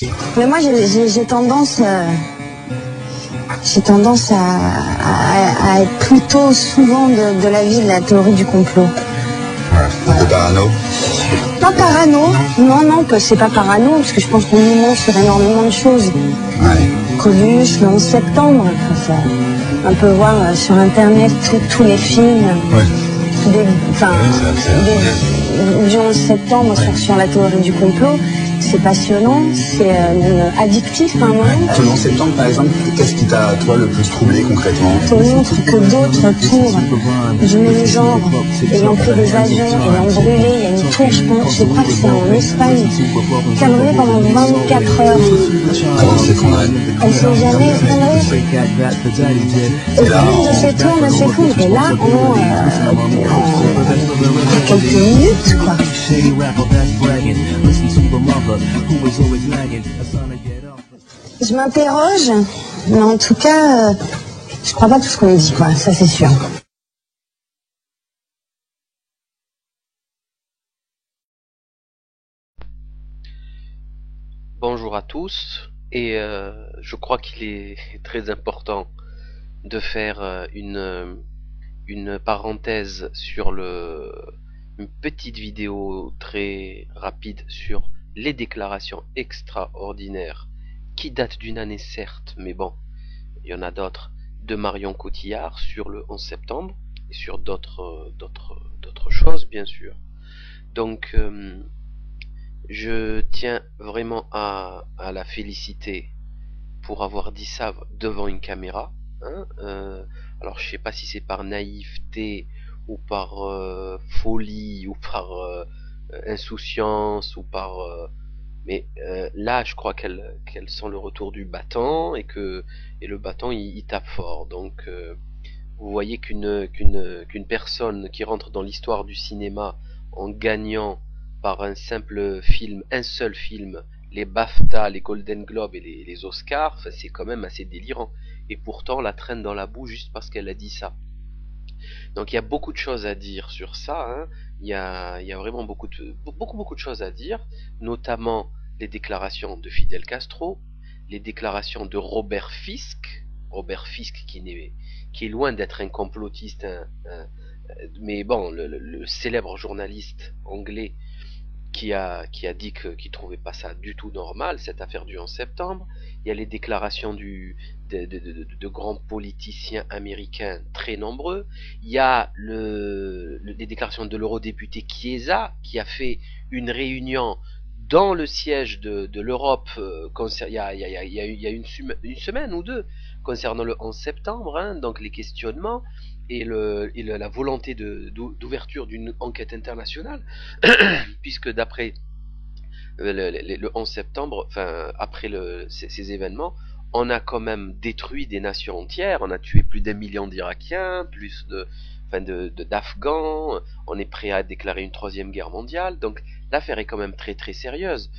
Mais moi, j'ai tendance, à être plutôt souvent de l'avis de la théorie du complot. Ouais, un peu parano. Pas parano, non, c'est pas parano, parce que je pense qu'on nous ment sur énormément de choses. Ouais. Coluche, le 11 septembre, on peut voir sur Internet tous les films. Ouais. Du 11 septembre sur la théorie du complot. C'est passionnant, c'est addictif à un moment. Le 11 septembre, par exemple, qu'est-ce qui t'a, toi, le plus troublé concrètement? On montre que d'autres tours du même genre, ayant pris des avions, ayant brûlé, il y a une tour, je crois que c'est en Espagne, qui a brûlé pendant 24 heures. Comment s'effondrer? Elle s'est jamais effondrée. Et l'une de ces tours ne s'effondre. Et là, en quelques minutes, quoi. Je m'interroge, mais en tout cas, je crois pas tout ce qu'on dit, quoi, ça c'est sûr. Bonjour à tous, et je crois qu'il est très important de faire une parenthèse sur une petite vidéo très rapide sur les déclarations extraordinaires qui datent d'une année certes, mais bon, il y en a d'autres, de Marion Cotillard sur le 11 septembre et sur d'autres choses bien sûr. Donc je tiens vraiment à la féliciter pour avoir dit ça devant une caméra. Hein, alors je sais pas si c'est par naïveté ou par folie ou par insouciance ou par mais là je crois qu'elle sent le retour du bâton et le bâton il tape fort. Donc vous voyez qu'une personne qui rentre dans l'histoire du cinéma en gagnant par un seul film, les BAFTA, les Golden Globes et les Oscars, c'est quand même assez délirant. Et pourtant, on la traîne dans la boue juste parce qu'elle a dit ça. Donc il y a beaucoup de choses à dire sur ça. Hein. Il y a vraiment beaucoup de choses à dire, notamment les déclarations de Fidel Castro, les déclarations de Robert Fisk qui est loin d'être un complotiste, mais bon, le célèbre journaliste anglais qui a dit qu'il trouvait pas ça du tout normal, cette affaire du 11 septembre. Il y a les déclarations de grands politiciens américains très nombreux. Il y a les déclarations de l'eurodéputé Chiesa, qui a fait une réunion dans le siège de l'Europe il y a une semaine ou deux concernant le 11 septembre, hein, donc les questionnements et la volonté d'ouverture d'une enquête internationale, puisque d'après le 11 septembre, enfin après ces événements, on a quand même détruit des nations entières, on a tué plus d'1 million d'Irakiens, plus d'Afghans, on est prêt à déclarer une troisième guerre mondiale, donc l'affaire est quand même très très sérieuse.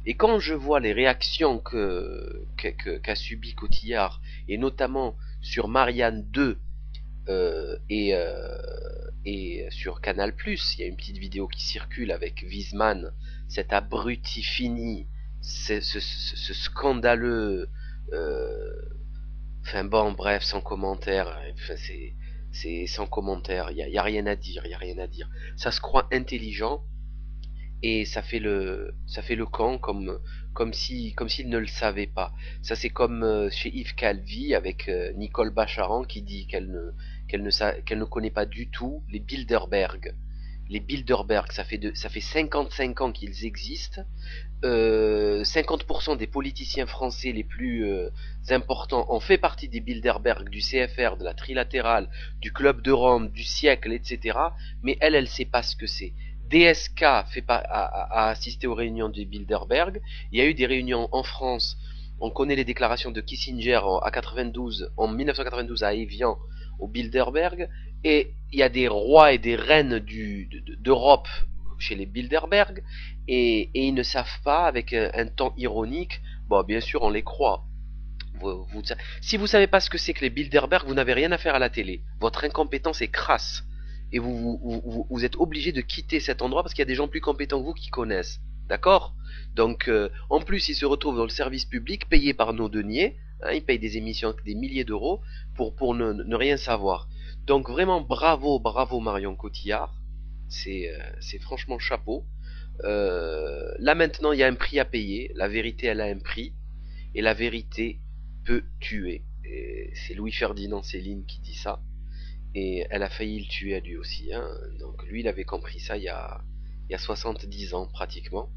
Et quand je vois les réactions qu'a subi Cotillard, et notamment sur Marianne 2, et sur Canal+, il y a une petite vidéo qui circule avec Wiesmann, cet abruti fini, ce scandaleux, enfin bon, bref, sans commentaire, enfin, c'est sans commentaire, il y a rien à dire, ça se croit intelligent, et ça fait le camp comme s'il ne le savait pas. Ça c'est comme chez Yves Calvi avec Nicole Bacharan qui dit qu'elle ne connaît pas du tout les Bilderberg. Les Bilderberg, ça fait 55 ans qu'ils existent. 50% des politiciens français les plus importants ont fait partie des Bilderberg, du CFR, de la Trilatérale, du Club de Rome, du siècle, etc. Mais elle sait pas ce que c'est. DSK a assisté aux réunions des Bilderberg. Il y a eu des réunions en France. On connaît les déclarations de Kissinger en 1992 à Évian, au Bilderberg. Et il y a des rois et des reines d'Europe chez les Bilderberg. Et ils ne savent pas, avec un ton ironique, bon, bien sûr, on les croit. Si vous savez pas ce que c'est que les Bilderberg, vous n'avez rien à faire à la télé. Votre incompétence est crasse. Et vous êtes obligé de quitter cet endroit parce qu'il y a des gens plus compétents que vous qui connaissent. d'accord? Donc, en plus, il se retrouve dans le service public, payé par nos deniers, hein, il paye des émissions avec des milliers d'euros pour ne rien savoir. Donc, vraiment, bravo, bravo Marion Cotillard, c'est franchement chapeau. Là maintenant, il y a un prix à payer, la vérité, elle a un prix, et la vérité peut tuer. C'est Louis-Ferdinand Céline qui dit ça, et elle a failli le tuer à lui aussi, hein. Donc lui, il avait compris ça il y a 70 ans pratiquement.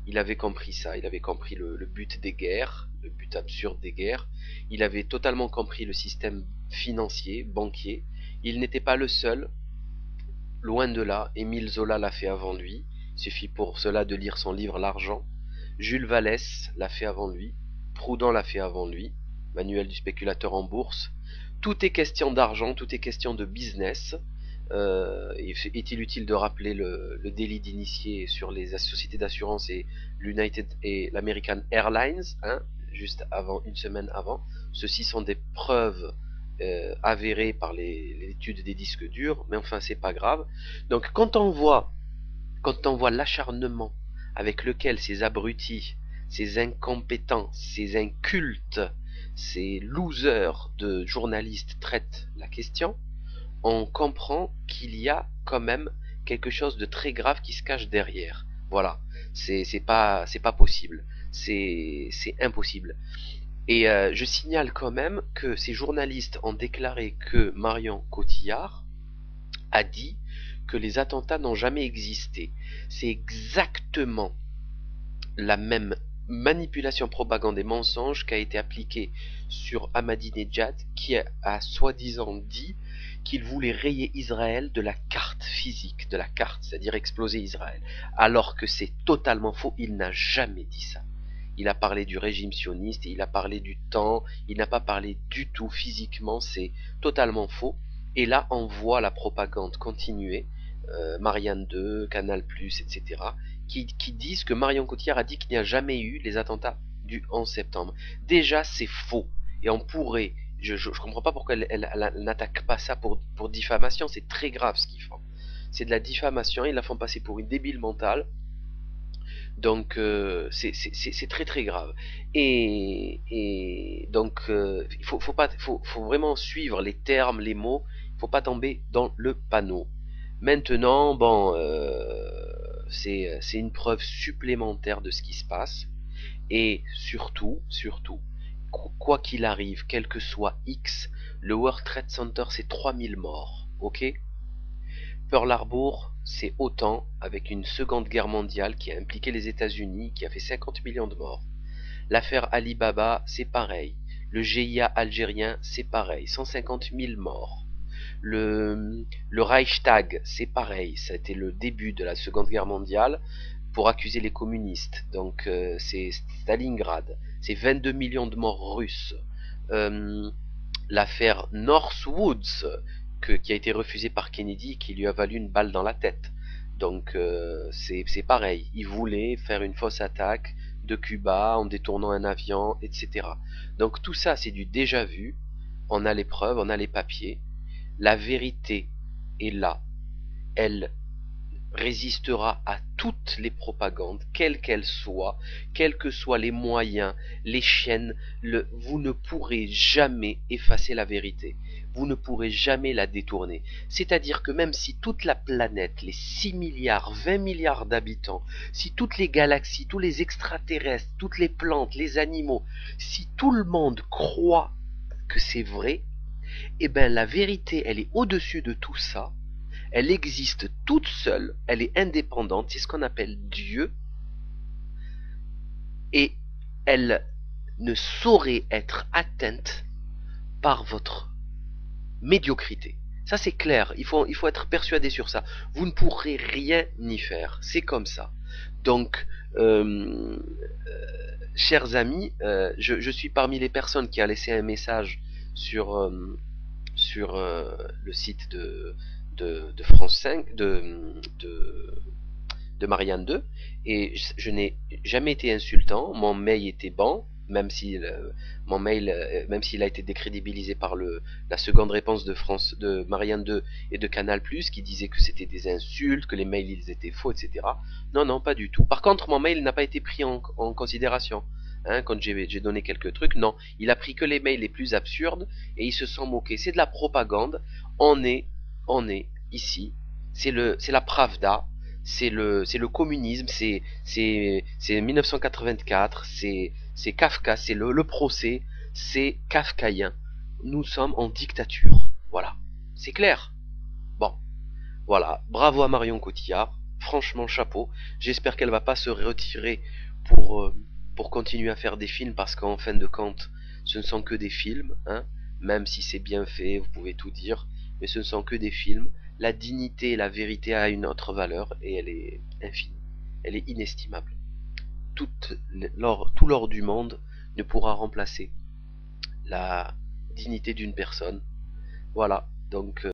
Il avait compris ça, il avait compris le but des guerres, le but absurde des guerres. Il avait totalement compris le système financier, banquier. Il n'était pas le seul, loin de là. Émile Zola l'a fait avant lui. Il suffit pour cela de lire son livre L'argent. Jules Vallès l'a fait avant lui. Proudhon l'a fait avant lui. Manuel du spéculateur en bourse. Tout est question d'argent, tout est question de business. Est-il utile de rappeler le délit d'initié sur les sociétés d'assurance et l'United et l'American Airlines, hein, juste avant, une semaine avant. Ceci sont des preuves avérées par l'étude des disques durs, mais enfin c'est pas grave. Donc quand on voit l'acharnement avec lequel ces abrutis, ces incompétents, ces incultes, ces losers de journalistes traitent la question, on comprend qu'il y a quand même quelque chose de très grave qui se cache derrière. Voilà, c'est pas possible, c'est impossible. Et je signale quand même que ces journalistes ont déclaré que Marion Cotillard a dit que les attentats n'ont jamais existé. C'est exactement la même manipulation, propagande et mensonge qui a été appliquée sur Ahmadinejad, qui a soi-disant dit qu'il voulait rayer Israël de la carte physique, de la carte, c'est-à-dire exploser Israël, alors que c'est totalement faux. Il n'a jamais dit ça. Il a parlé du régime sioniste et il a parlé du temps, il n'a pas parlé du tout physiquement, c'est totalement faux. Et là on voit la propagande continuer, Marianne 2, Canal+, etc., qui disent que Marion Cotillard a dit qu'il n'y a jamais eu les attentats du 11 septembre. Déjà, c'est faux. Et on pourrait... Je comprends pas pourquoi elle n'attaque pas ça pour diffamation. C'est très grave ce qu'ils font. C'est de la diffamation. Ils la font passer pour une débile mentale. Donc, c'est très très grave. Et donc, il faut vraiment suivre les termes, les mots. Il faut pas tomber dans le panneau. Maintenant, bon... c'est une preuve supplémentaire de ce qui se passe. Et surtout, quoi qu'il arrive, quel que soit X, le World Trade Center c'est 3000 morts, ok? Pearl Harbor c'est autant, avec une seconde guerre mondiale qui a impliqué les États-Unis, qui a fait 50 millions de morts. L'affaire Alibaba c'est pareil. Le GIA algérien c'est pareil, 150 000 morts. Le Reichstag, c'est pareil, ça a été le début de la Seconde Guerre mondiale pour accuser les communistes. Donc c'est Stalingrad, c'est 22 millions de morts russes. L'affaire Northwoods, qui a été refusée par Kennedy, qui lui a valu une balle dans la tête. Donc c'est pareil, il voulait faire une fausse attaque de Cuba en détournant un avion, etc. Donc tout ça c'est du déjà vu, on a les preuves, on a les papiers. La vérité est là, elle résistera à toutes les propagandes, quelles qu'elles soient, quels que soient les moyens, les chaînes, vous ne pourrez jamais effacer la vérité, vous ne pourrez jamais la détourner. C'est-à-dire que même si toute la planète, les 6 milliards, 20 milliards d'habitants, si toutes les galaxies, tous les extraterrestres, toutes les plantes, les animaux, si tout le monde croit que c'est vrai, eh bien la vérité, elle est au-dessus de tout ça, elle existe toute seule, elle est indépendante, c'est ce qu'on appelle Dieu, et elle ne saurait être atteinte par votre médiocrité. Ça c'est clair, il faut être persuadé sur ça. Vous ne pourrez rien y faire, c'est comme ça. Donc, chers amis, je suis parmi les personnes qui a laissé un message sur le site de France 5, de Marianne 2, et je n'ai jamais été insultant, mon mail était bon, même si mon mail, même s'il a été décrédibilisé par la seconde réponse de France, de Marianne 2 et de Canal+, qui disait que c'était des insultes, que les mails ils étaient faux, etc. Non, non, pas du tout. Par contre, mon mail n'a pas été pris en considération. Hein, quand j'ai donné quelques trucs, non, il a pris que les mails les plus absurdes et ils se sont moqués. C'est de la propagande. On est ici. C'est la Pravda. C'est le communisme. C'est 1984. C'est Kafka. C'est le procès. C'est kafkaïen. Nous sommes en dictature. Voilà. C'est clair. Bon. Voilà. Bravo à Marion Cotillard. Franchement, chapeau. J'espère qu'elle va pas se retirer pour, pour continuer à faire des films parce qu'en fin de compte, ce ne sont que des films, hein. Même si c'est bien fait, vous pouvez tout dire, mais ce ne sont que des films. La dignité et la vérité a une autre valeur et elle est infinie. Elle est inestimable. Tout l'or du monde ne pourra remplacer la dignité d'une personne. Voilà. Donc